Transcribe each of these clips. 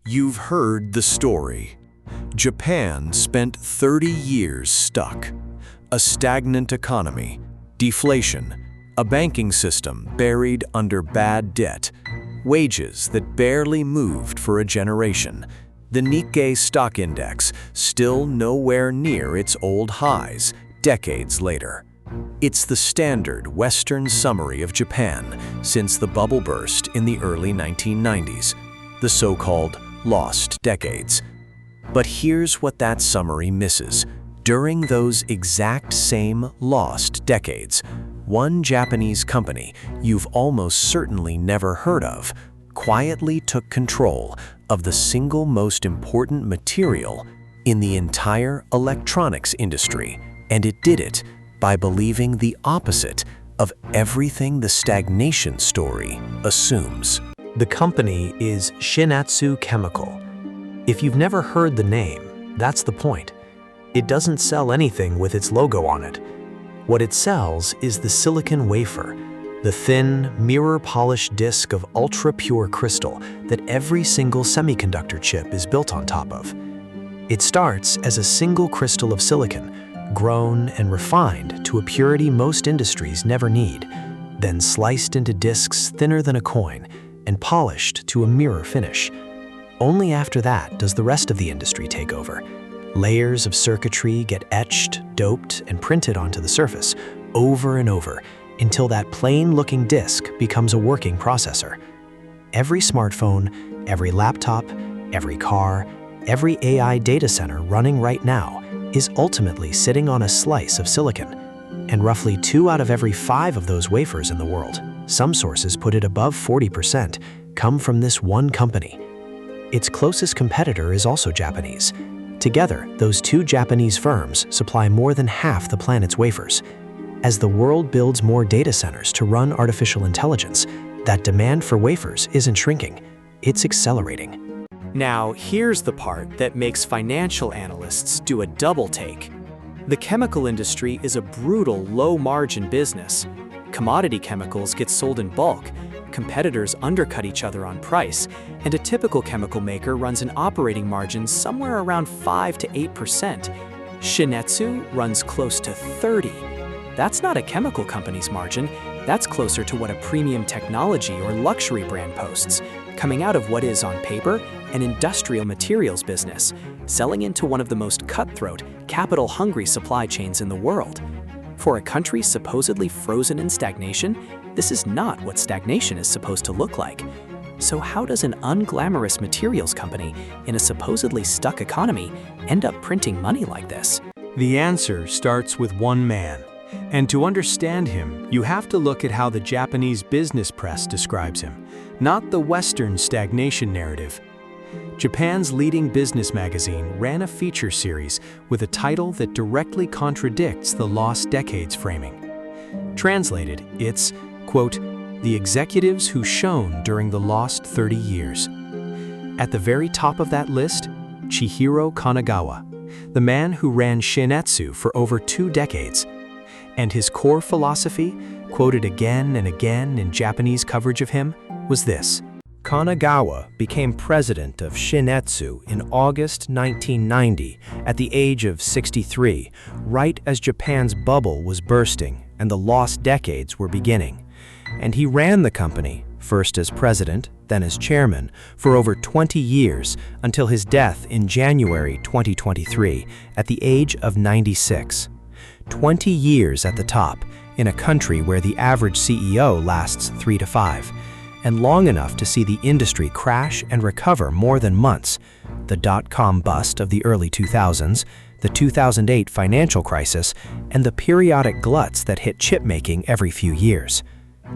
You've heard the story. Japan spent 30 years stuck. A stagnant economy, deflation, a banking system buried under bad debt, wages that barely moved for a generation, the Nikkei stock index still nowhere near its old highs decades later. It's the standard Western summary of Japan since the bubble burst in the early 1990s, the so-called lost decades. But here's what that summary misses. During those exact same lost decades, one Japanese company you've almost certainly never heard of quietly took control of the single most important material in the entire electronics industry, and it did it by believing the opposite of everything the stagnation story assumes. The company is Shin-Etsu Chemical. If you've never heard the name, that's the point. It doesn't sell anything with its logo on it. What it sells is the silicon wafer, the thin, mirror-polished disc of ultra-pure crystal that every single semiconductor chip is built on top of. It starts as a single crystal of silicon, grown and refined to a purity most industries never need, then sliced into discs thinner than a coin and polished to a mirror finish. Only after that does the rest of the industry take over. Layers of circuitry get etched, doped, and printed onto the surface over and over until that plain-looking disc becomes a working processor. Every smartphone, every laptop, every car, every AI data center running right now is ultimately sitting on a slice of silicon, and roughly 2 out of every 5 of those wafers in the world, some sources put it above 40%, come from this one company. Its closest competitor is also Japanese. Together, those 2 Japanese firms supply more than half the planet's wafers. As the world builds more data centers to run artificial intelligence, that demand for wafers isn't shrinking, it's accelerating. Now, here's the part that makes financial analysts do a double take. The chemical industry is a brutal, low-margin business. Commodity chemicals get sold in bulk, competitors undercut each other on price, and a typical chemical maker runs an operating margin somewhere around 5 to 8%. Shin-Etsu runs close to 30. That's not a chemical company's margin, that's closer to what a premium technology or luxury brand posts, coming out of what is, on paper, an industrial materials business, selling into one of the most cutthroat, capital-hungry supply chains in the world. For a country supposedly frozen in stagnation, this is not what stagnation is supposed to look like. So how does an unglamorous materials company in a supposedly stuck economy end up printing money like this? The answer starts with one man. And to understand him, you have to look at how the Japanese business press describes him, not the Western stagnation narrative. Japan's leading business magazine ran a feature series with a title that directly contradicts the lost decades framing. Translated, it's, quote, "The executives who shone during the lost 30 years." At the very top of that list, Chihiro Kanagawa, the man who ran Shin-Etsu for over 2 decades. And his core philosophy, quoted again and again in Japanese coverage of him, was this. Kanagawa became president of Shin-Etsu in August 1990 at the age of 63, right as Japan's bubble was bursting and the lost decades were beginning. And he ran the company, first as president, then as chairman, for over 20 years until his death in January 2023 at the age of 96. 20 years at the top, in a country where the average CEO lasts 3 to 5, and long enough to see the industry crash and recover more than months, the dot-com bust of the early 2000s, the 2008 financial crisis, and the periodic gluts that hit chip-making every few years.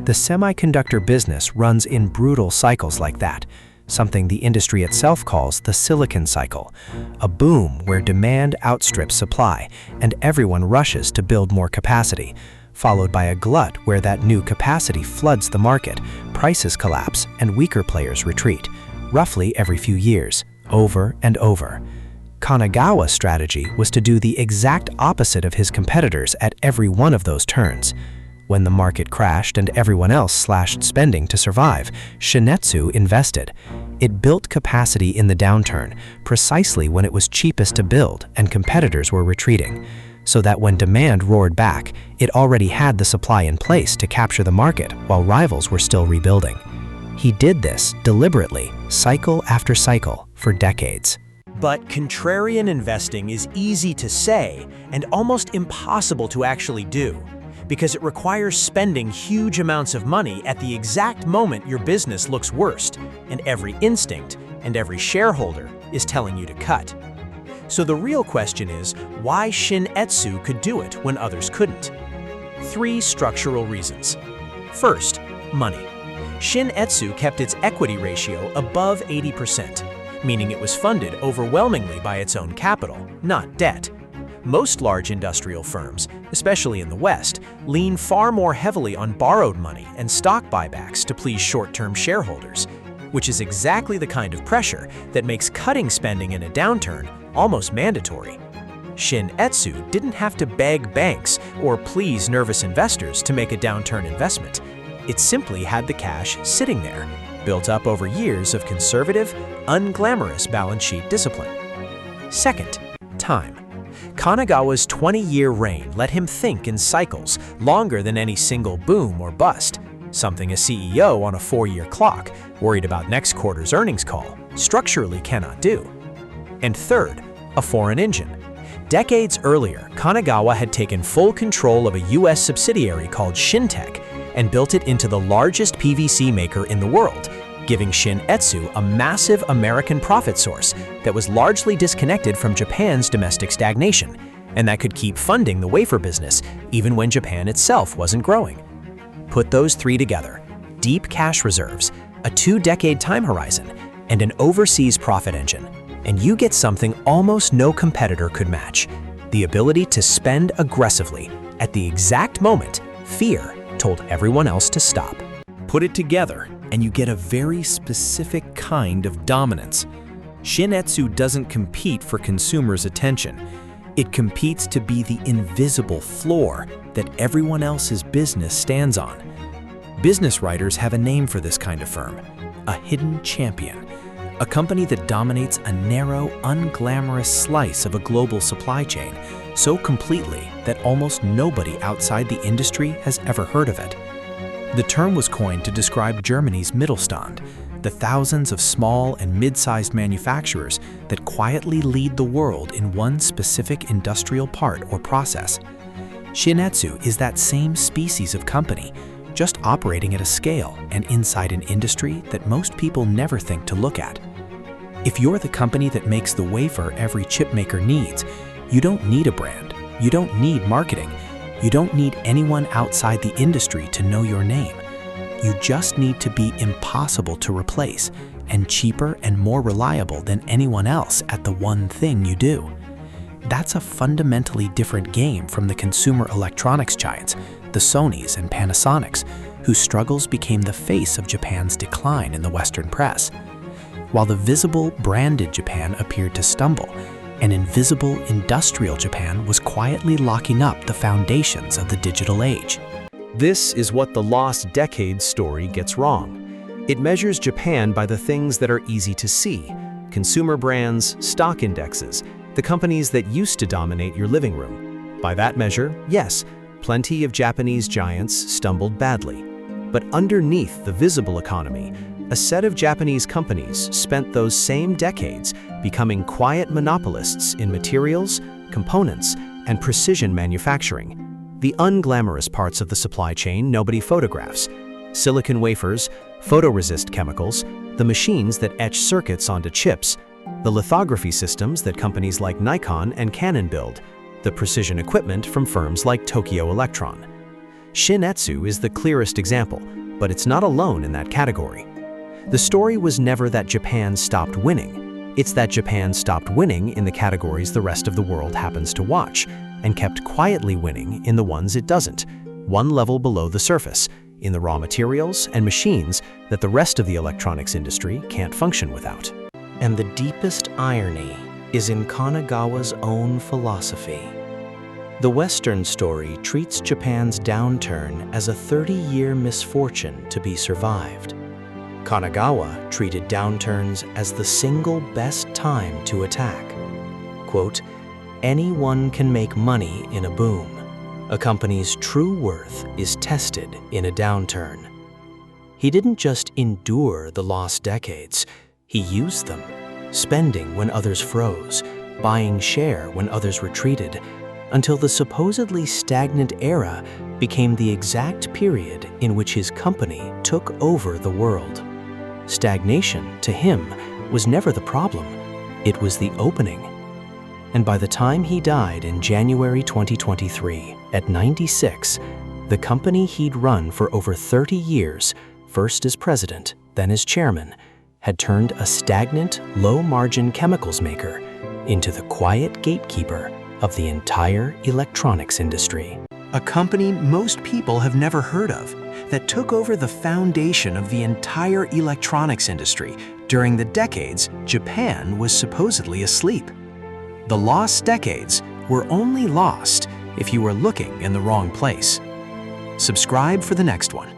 The semiconductor business runs in brutal cycles like that, something the industry itself calls the silicon cycle, a boom where demand outstrips supply and everyone rushes to build more capacity, followed by a glut where that new capacity floods the market, prices collapse, and weaker players retreat, roughly every few years, over and over. Kanagawa's strategy was to do the exact opposite of his competitors at every one of those turns. When the market crashed and everyone else slashed spending to survive, Shin-Etsu invested. It built capacity in the downturn, precisely when it was cheapest to build and competitors were retreating, so that when demand roared back, it already had the supply in place to capture the market while rivals were still rebuilding. He did this deliberately, cycle after cycle, for decades. But contrarian investing is easy to say and almost impossible to actually do, because it requires spending huge amounts of money at the exact moment your business looks worst, and every instinct and every shareholder is telling you to cut. So the real question is, why Shin-Etsu could do it when others couldn't? 3 structural reasons. First, money. Shin-Etsu kept its equity ratio above 80%, meaning it was funded overwhelmingly by its own capital, not debt. Most large industrial firms, especially in the West, lean far more heavily on borrowed money and stock buybacks to please short-term shareholders, which is exactly the kind of pressure that makes cutting spending in a downturn almost mandatory. Shin-Etsu didn't have to beg banks or please nervous investors to make a downturn investment. It simply had the cash sitting there, built up over years of conservative, unglamorous balance sheet discipline. Second, time. Kanagawa's 20-year reign let him think in cycles longer than any single boom or bust, something a CEO on a 4-year clock, worried about next quarter's earnings call, structurally cannot do. And third, a foreign engine. Decades earlier, Kanagawa had taken full control of a US subsidiary called Shintech and built it into the largest PVC maker in the world, giving Shin-Etsu a massive American profit source that was largely disconnected from Japan's domestic stagnation, and that could keep funding the wafer business even when Japan itself wasn't growing. Put those 3 together: deep cash reserves, a 2-decade time horizon, and an overseas profit engine, and you get something almost no competitor could match: the ability to spend aggressively at the exact moment fear told everyone else to stop. Put it together, and you get a very specific kind of dominance. Shin-Etsu doesn't compete for consumers' attention. It competes to be the invisible floor that everyone else's business stands on. Business writers have a name for this kind of firm: a hidden champion, a company that dominates a narrow, unglamorous slice of a global supply chain so completely that almost nobody outside the industry has ever heard of it. The term was coined to describe Germany's Mittelstand, the thousands of small and mid-sized manufacturers that quietly lead the world in one specific industrial part or process. Shin-Etsu is that same species of company, just operating at a scale and inside an industry that most people never think to look at. If you're the company that makes the wafer every chipmaker needs, you don't need a brand, you don't need marketing, you don't need anyone outside the industry to know your name. You just need to be impossible to replace and cheaper and more reliable than anyone else at the one thing you do. That's a fundamentally different game from the consumer electronics giants, the Sonys and Panasonics, whose struggles became the face of Japan's decline in the Western press. While the visible, branded Japan appeared to stumble, an invisible, industrial Japan was quietly locking up the foundations of the digital age. This is what the lost decades story gets wrong. It measures Japan by the things that are easy to see: consumer brands, stock indexes, the companies that used to dominate your living room. By that measure, yes, plenty of Japanese giants stumbled badly. But underneath the visible economy, a set of Japanese companies spent those same decades becoming quiet monopolists in materials, components, and precision manufacturing. The unglamorous parts of the supply chain nobody photographs: silicon wafers, photoresist chemicals, the machines that etch circuits onto chips, the lithography systems that companies like Nikon and Canon build, the precision equipment from firms like Tokyo Electron. Shin-Etsu is the clearest example, but it's not alone in that category. The story was never that Japan stopped winning. It's that Japan stopped winning in the categories the rest of the world happens to watch, and kept quietly winning in the ones it doesn't, one level below the surface, in the raw materials and machines that the rest of the electronics industry can't function without. And the deepest irony is in Kanagawa's own philosophy. The Western story treats Japan's downturn as a 30-year misfortune to be survived. Kanagawa treated downturns as the single best time to attack. Quote, "Anyone can make money in a boom. A company's true worth is tested in a downturn." He didn't just endure the lost decades, he used them, spending when others froze, buying share when others retreated, until the supposedly stagnant era became the exact period in which his company took over the world. Stagnation, to him, was never the problem, it was the opening. And by the time he died in January 2023, at 96, the company he'd run for over 30 years, first as president, then as chairman, had turned a stagnant, low-margin chemicals maker into the quiet gatekeeper of the entire electronics industry. A company most people have never heard of that took over the foundation of the entire electronics industry during the decades Japan was supposedly asleep. The lost decades were only lost if you were looking in the wrong place. Subscribe for the next one.